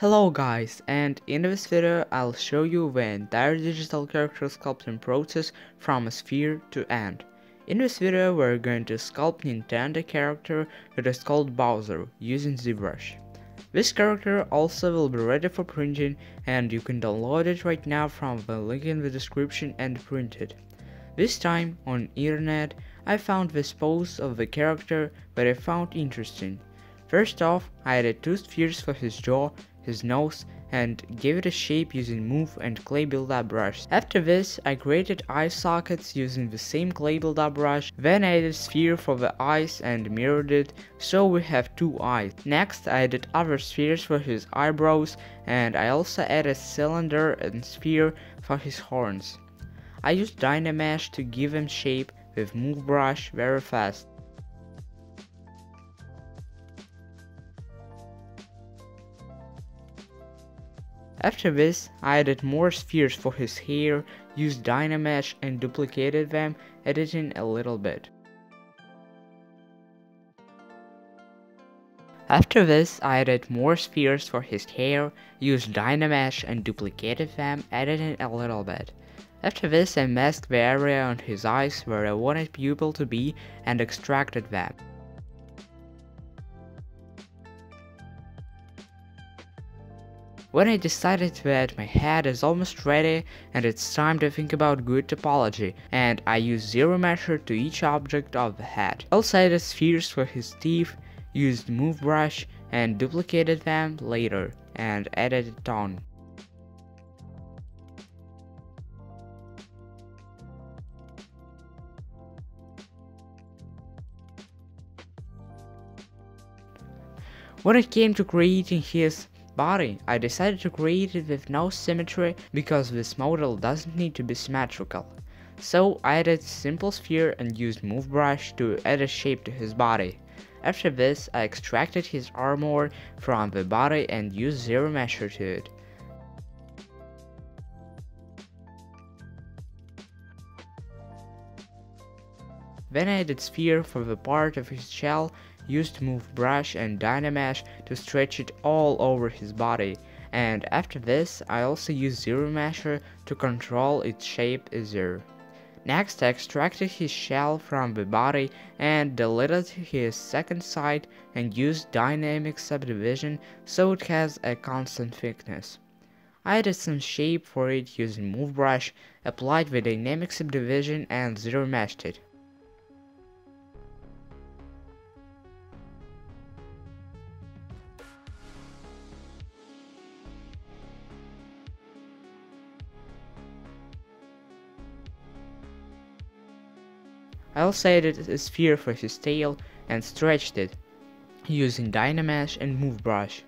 Hello guys, and in this video I'll show you the entire digital character sculpting process from a sphere to end. In this video we're going to sculpt Nintendo character that is called Bowser using ZBrush. This character also will be ready for printing and you can download it right now from the link in the description and print it. This time on internet I found this pose of the character that I found interesting. First off, I added two spheres for his jaw, his nose, and gave it a shape using Move and Clay Build-Up brush. After this, I created eye sockets using the same Clay Build-Up brush, then I added sphere for the eyes and mirrored it, so we have two eyes. Next, I added other spheres for his eyebrows, and I also added cylinder and sphere for his horns. I used Dynamesh to give them shape with Move brush very fast. After this, I added more spheres for his hair, used Dynamesh and duplicated them, editing a little bit. After this, I added more spheres for his hair, used Dynamesh and duplicated them, editing a little bit. After this, I masked the area on his eyes where I wanted pupil to be and extracted them. When I decided that my head is almost ready and it's time to think about good topology, and I used zero measure to each object of the head. Also added spheres for his teeth, used Move brush and duplicated them later and added a tone. When it came to creating his body, I decided to create it with no symmetry because this model doesn't need to be symmetrical. So I added simple sphere and used Move brush to add a shape to his body. After this, I extracted his armor from the body and used zero measure to it. Then I added sphere for the part of his shell, used Move brush and Dynamesh to stretch it all over his body, and after this I also used zero measure to control its shape easier. Next I extracted his shell from the body and deleted his second side and used dynamic subdivision so it has a constant thickness. I added some shape for it using Move brush, applied the dynamic subdivision and zero meshed it. I also added a sphere for his tail and stretched it, using Dynamesh and Move brush.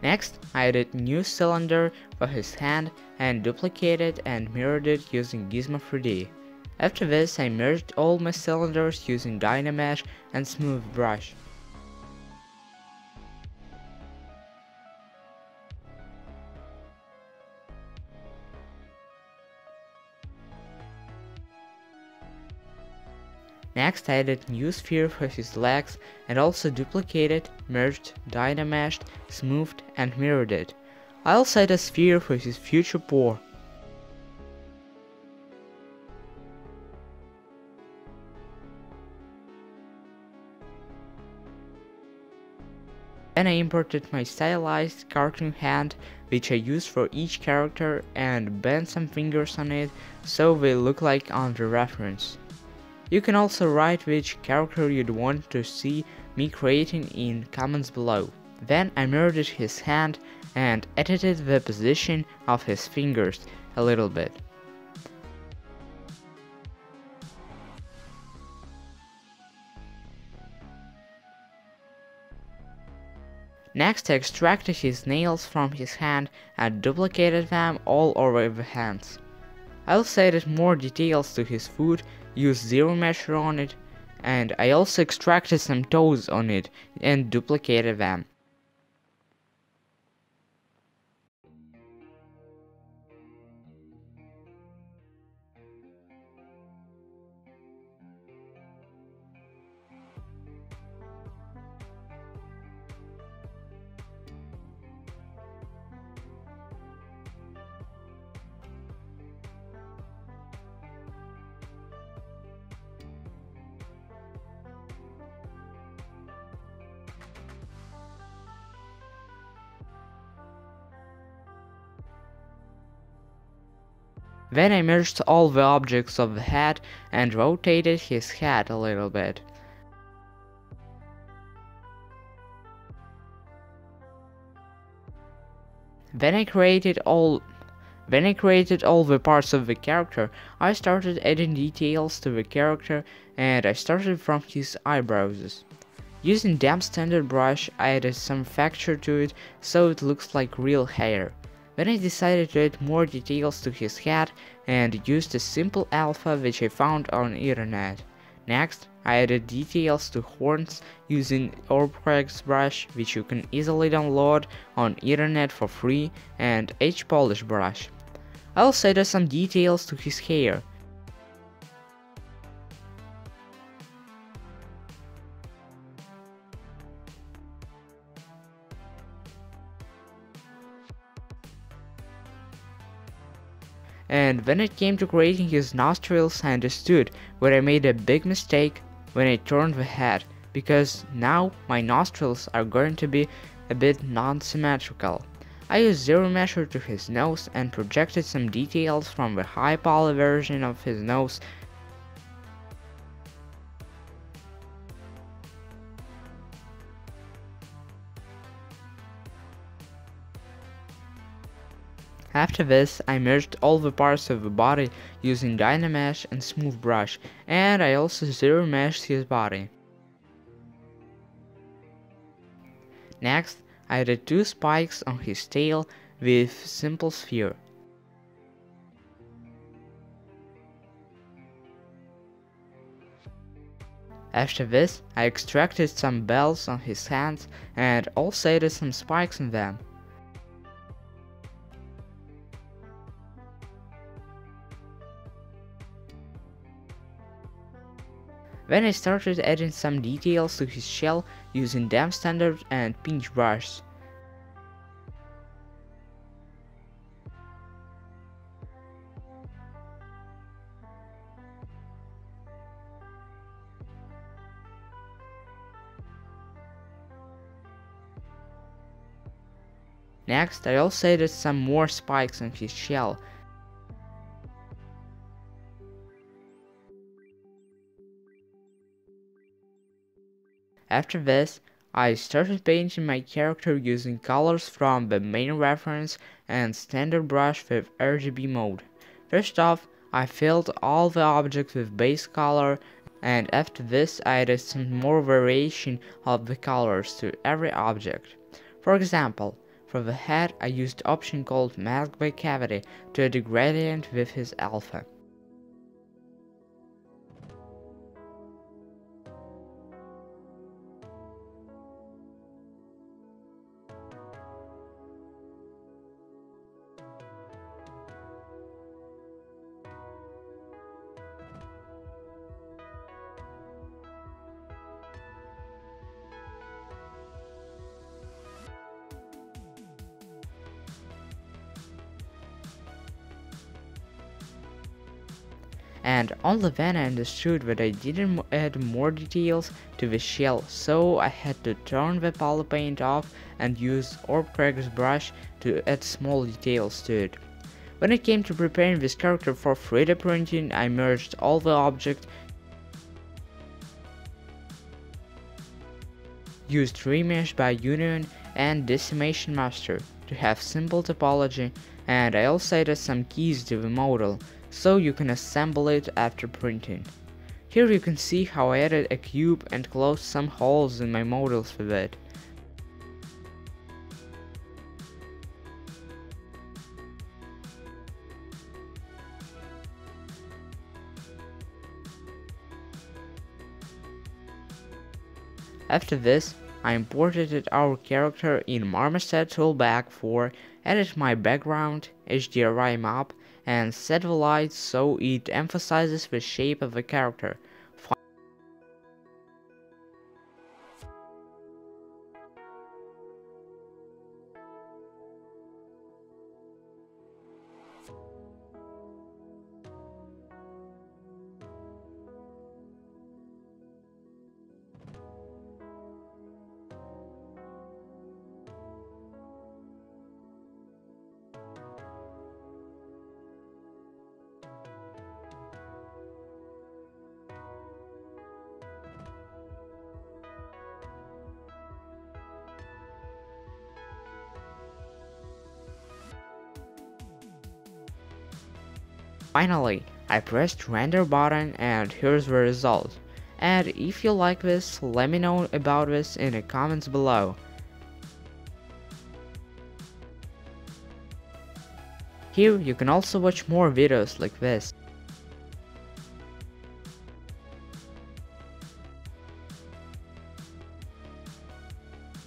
Next, I added new cylinder for his hand and duplicated and mirrored it using Gizmo 3D. After this, I merged all my cylinders using Dynamesh and Smooth brush. Next I added new sphere for his legs and also duplicated, merged, Dynameshed, smoothed and mirrored it. I also added a sphere for his future paw. Then I imported my stylized cartoon hand, which I used for each character, and bent some fingers on it so they look like on the reference. You can also write which character you'd want to see me creating in comments below. Then I mirrored his hand and edited the position of his fingers a little bit. Next I extracted his nails from his hand and duplicated them all over the hands. I also added more details to his foot, used zero measure on it, and I also extracted some toes on it and duplicated them. Then I merged all the objects of the head and rotated his head a little bit. When I created all the parts of the character, I started adding details to the character, and I started from his eyebrows. Using damp standard brush, I added some texture to it so it looks like real hair. Then I decided to add more details to his head and used a simple alpha which I found on internet. Next, I added details to horns using Orbcrags brush, which you can easily download on internet for free, and H-Polish brush. I also added some details to his hair. And when it came to creating his nostrils, I understood where I made a big mistake when I turned the head, because now my nostrils are going to be a bit non-symmetrical. I used zero measure to his nose and projected some details from the high poly version of his nose. After this, I merged all the parts of the body using Dynamesh and Smooth Brush, and I also zero meshed his body. Next, I added two spikes on his tail with Simple Sphere. After this, I extracted some bells on his hands and also added some spikes on them. Then I started adding some details to his shell using Damp Standard and Pinch Brush. Next, I also added some more spikes on his shell. After this, I started painting my character using colors from the main reference and standard brush with RGB mode. First off, I filled all the objects with base color, and after this I added some more variation of the colors to every object. For example, for the head I used option called Mask by Cavity to add a gradient with his alpha. And only then I understood that I didn't add more details to the shell, so I had to turn the poly paint off and use Orbcrags brush to add small details to it. When it came to preparing this character for 3D printing, I merged all the objects, used Remesh by Union and Decimation Master to have simple topology, and I also added some keys to the model, so you can assemble it after printing. Here you can see how I added a cube and closed some holes in my models with it. After this, I imported our character in Marmoset Toolbag 4, added my background, HDRI map, and set the lights so it emphasizes the shape of the character. Finally, I pressed render button and here's the result. And if you like this, let me know about this in the comments below. Here you can also watch more videos like this.